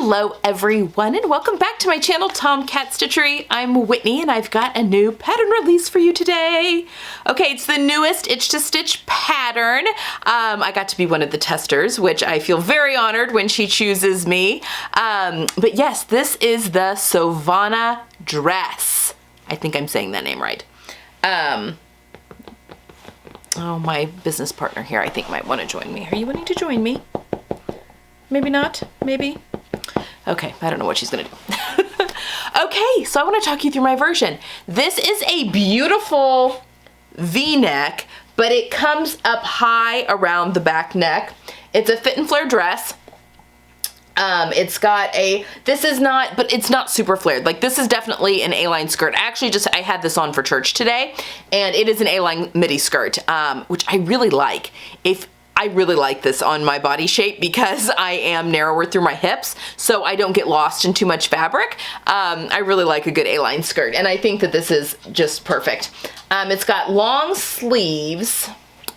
Hello everyone and welcome back to my channel, Tomcat Stitchery. I'm Whitney and I've got a new pattern release for you today. Okay, it's the newest Itch to Stitch pattern. I got to be one of the testers, which I feel very honored when she chooses me. But yes, this is the Sovana dress. I think I'm saying that name right. Oh, my business partner here I think might want to join me. Are you wanting to join me? Maybe not, maybe. Okay, I don't know what she's gonna do. Okay, so I want to talk you through my version. This is a beautiful V-neck, but it comes up high around the back neck. It's a fit and flare dress. It's got a, this is not, but it's not super flared. Like this is definitely an A-line skirt. Actually, I had this on for church today, and it is an A-line midi skirt, which I really like. I really like this on my body shape because I am narrower through my hips, so I don't get lost in too much fabric. I really like a good A-line skirt, and I think that this is just perfect. It's got long sleeves,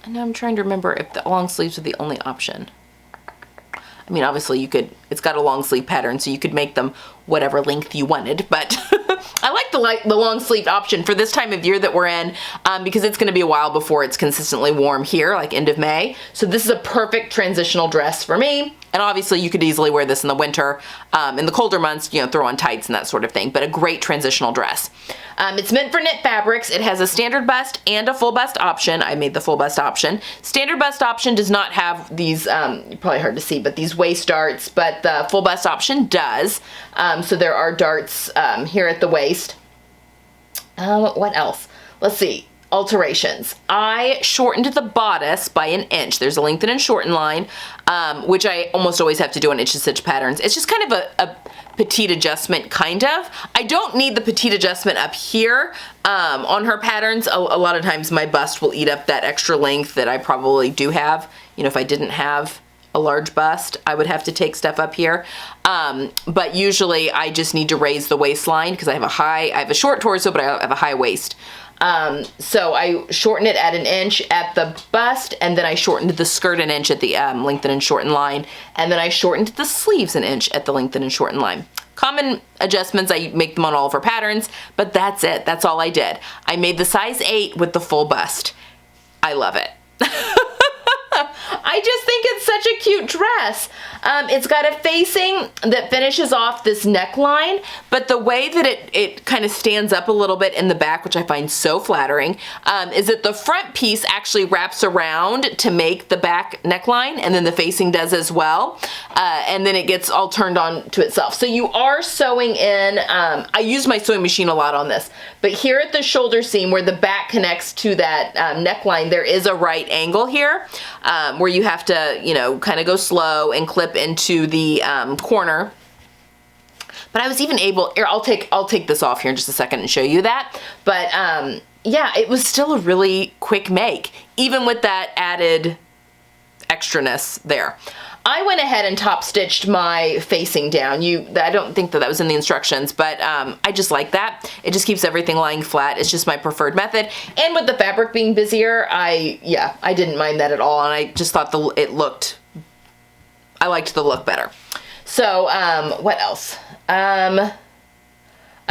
and I'm trying to remember if the long sleeves are the only option. I mean, obviously you could, it's got a long sleeve pattern, so you could make them whatever length you wanted, but I like the long sleeve option for this time of year that we're in, because it's gonna be a while before it's consistently warm here, like end of May. So this is a perfect transitional dress for me. And obviously you could easily wear this in the winter, in the colder months, you know, throw on tights and that sort of thing, but a great transitional dress. It's meant for knit fabrics. It has a standard bust and a full bust option. I made the full bust option. Standard bust option does not have these, probably hard to see, but these waist darts, but the full bust option does. So there are darts here at the waist. What else? Let's see. Alterations. I shortened the bodice by an inch. There's a lengthen and shorten line, which I almost always have to do on Itch to Stitch patterns. It's just kind of a petite adjustment, kind of. I don't need the petite adjustment up here on her patterns. A lot of times my bust will eat up that extra length that I probably do have. You know, if I didn't have a large bust, I would have to take stuff up here. But usually I just need to raise the waistline because I have a short torso, but I have a high waist. So I shortened it at an inch at the bust, and then I shortened the skirt an inch at the lengthen and shorten line, and then I shortened the sleeves an inch at the lengthen and shorten line. Common adjustments, I make them on all of her patterns, but that's it. That's all I did. I made the size 8 with the full bust. I love it. I just think it's such a cute dress. It's got a facing that finishes off this neckline, but the way that it kind of stands up a little bit in the back, which I find so flattering, is that the front piece actually wraps around to make the back neckline, and then the facing does as well, and then it gets all turned on to itself. So you are sewing in, I use my sewing machine a lot on this, but here at the shoulder seam where the back connects to that neckline, there is a right angle here, where you have to, you know, kind of go slow and clip into the corner. But I was even able, here, I'll take this off here in just a second and show you that. But yeah, it was still a really quick make, even with that added extraness there. I went ahead and top stitched my facing down. I don't think that was in the instructions, but I just like that. It just keeps everything lying flat. It's just my preferred method. And with the fabric being busier, I didn't mind that at all, and I just thought I liked the look better. So what else? I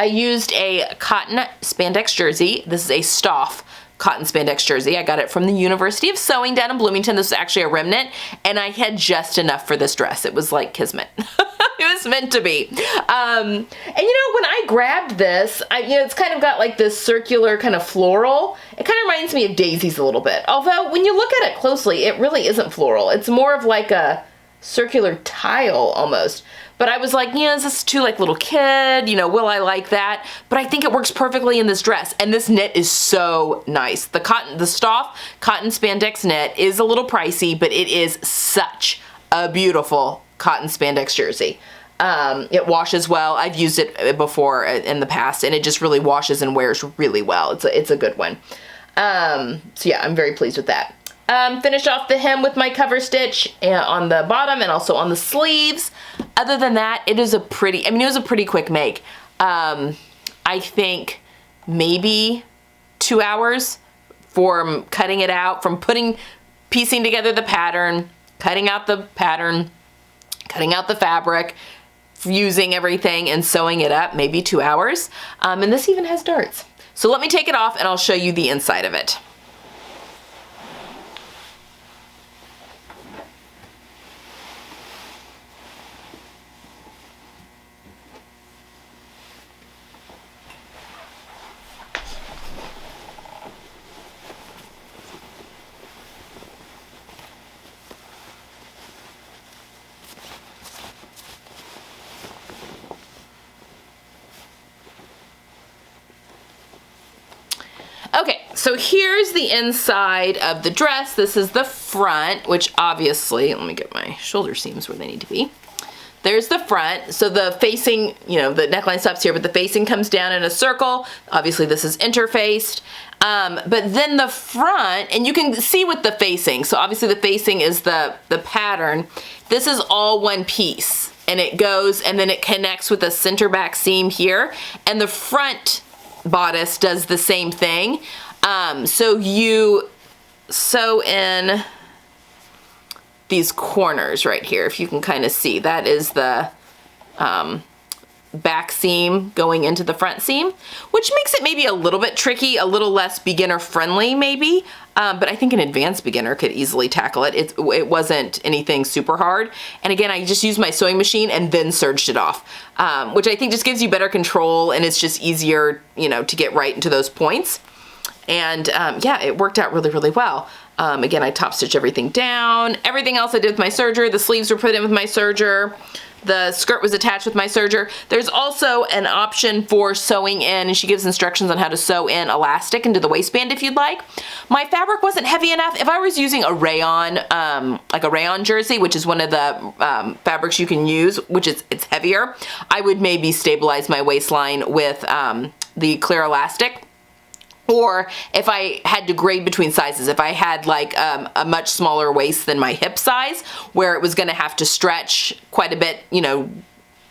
used a cotton spandex jersey. This is a Stoff cotton spandex jersey. I got it from the University of Sewing down in Bloomington. This was actually a remnant, and I had just enough for this dress. It was like kismet. It was meant to be. And you know, when I grabbed this, you know, it's kind of got like this circular kind of floral. It kind of reminds me of daisies a little bit. Although when you look at it closely, it really isn't floral. It's more of like a circular tile almost. But I was like, yeah, is this too like little kid? You know, will I like that? But I think it works perfectly in this dress. And this knit is so nice. The Stoff cotton spandex knit is a little pricey, but it is such a beautiful cotton spandex jersey. It washes well. I've used it before in the past, and it just really washes and wears really well. It's a good one. So yeah, I'm very pleased with that. Finish off the hem with my cover stitch on the bottom and also on the sleeves. Other than that, it was a pretty quick make. I think maybe 2 hours from cutting it out, from piecing together the pattern, cutting out the pattern, cutting out the fabric, fusing everything and sewing it up, maybe 2 hours. And this even has darts. So let me take it off and I'll show you the inside of it. Okay, so here's the inside of the dress. This is the front, which obviously, let me get my shoulder seams where they need to be. There's the front. So the facing, you know, the neckline stops here, but the facing comes down in a circle. Obviously this is interfaced. But then the front, and you can see with the facing, so obviously the facing is the pattern. This is all one piece, and it goes, and then it connects with the center back seam here, and the front bodice does the same thing. So you sew in these corners right here, if you can kind of see. That is the back seam going into the front seam, which makes it maybe a little bit tricky, a little less beginner friendly maybe, but I think an advanced beginner could easily tackle it. It wasn't anything super hard. And again, I just used my sewing machine and then serged it off, which I think just gives you better control, and it's just easier, you know, to get right into those points. And yeah, it worked out really, really well. Again, I top stitch everything down. Everything else I did with my serger. The sleeves were put in with my serger. The skirt was attached with my serger. There's also an option for sewing in, and she gives instructions on how to sew in elastic into the waistband if you'd like. My fabric wasn't heavy enough. If I was using a rayon, like a rayon jersey, which is one of the fabrics you can use, which is, it's heavier, I would maybe stabilize my waistline with the clear elastic. Or if I had to grade between sizes, if I had like a much smaller waist than my hip size, where it was gonna have to stretch quite a bit, you know,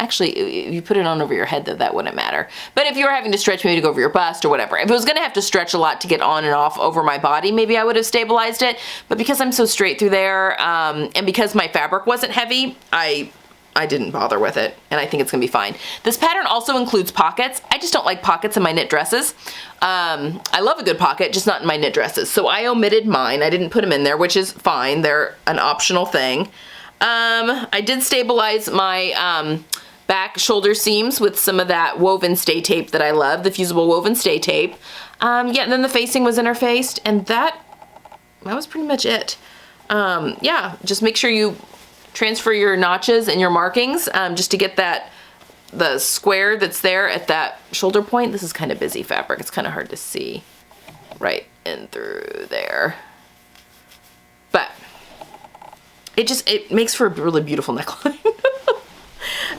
actually, if you put it on over your head though, that wouldn't matter. But if you were having to stretch maybe to go over your bust or whatever, if it was gonna have to stretch a lot to get on and off over my body, maybe I would have stabilized it. But because I'm so straight through there, and because my fabric wasn't heavy, I didn't bother with it, and I think it's gonna be fine. This pattern also includes pockets. I just don't like pockets in my knit dresses. I love a good pocket, just not in my knit dresses. So I omitted mine. I didn't put them in there, which is fine. They're an optional thing. I did stabilize my back shoulder seams with some of that woven stay tape that I love, the fusible woven stay tape. Yeah, and then the facing was interfaced, and that was pretty much it. Yeah, just make sure you transfer your notches and your markings just to get the square that's there at that shoulder point. This is kind of busy fabric. It's kind of hard to see right in through there. But it makes for a really beautiful neckline.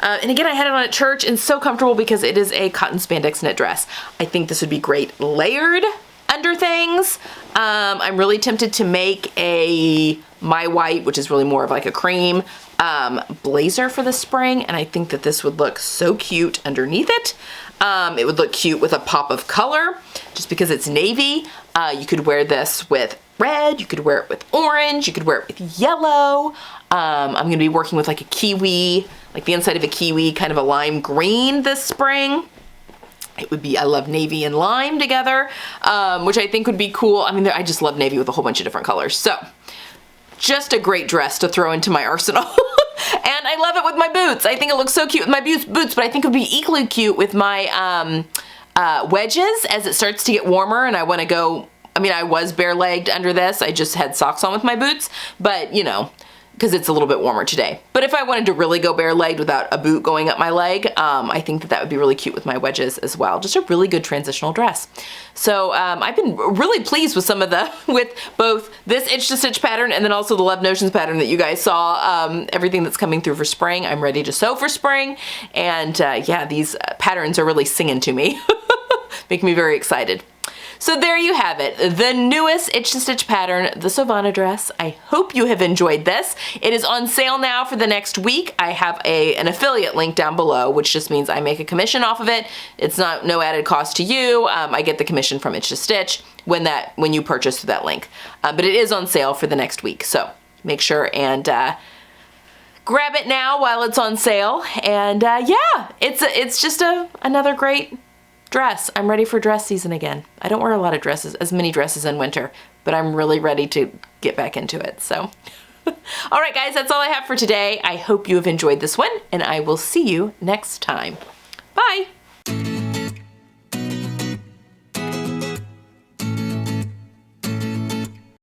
And again, I had it on at church, and so comfortable because it is a cotton spandex knit dress. I think this would be great layered under things. I'm really tempted to make a My White, which is really more of like a cream, blazer for the spring, and I think that this would look so cute underneath it. It would look cute with a pop of color, just because it's navy. You could wear this with red, you could wear it with orange, you could wear it with yellow. I'm gonna be working with like a kiwi, like the inside of a kiwi, kind of a lime green this spring. It would be, I love navy and lime together, which I think would be cool. I mean, I just love navy with a whole bunch of different colors. So, just a great dress to throw into my arsenal. And I love it with my boots. I think it looks so cute with my boots, but I think it would be equally cute with my wedges as it starts to get warmer and I want to go. I mean, I was bare-legged under this. I just had socks on with my boots, but you know, because it's a little bit warmer today. But if I wanted to really go bare-legged without a boot going up my leg, I think that would be really cute with my wedges as well. Just a really good transitional dress. So I've been really pleased with with both this Itch to Stitch pattern and then also the Love Notions pattern that you guys saw, everything that's coming through for spring. I'm ready to sew for spring. And yeah, these patterns are really singing to me. Make me very excited. So there you have it, the newest Itch to Stitch pattern, the Sovana dress. I hope you have enjoyed this. It is on sale now for the next week. I have an affiliate link down below, which just means I make a commission off of it. It's no added cost to you. I get the commission from Itch to Stitch when you purchase through that link. But it is on sale for the next week, so make sure and grab it now while it's on sale. And yeah, it's just another great dress. I'm ready for dress season again. I don't wear a lot of dresses, as many dresses in winter, but I'm really ready to get back into it. So, all right, guys, that's all I have for today. I hope you have enjoyed this one, and I will see you next time. Bye.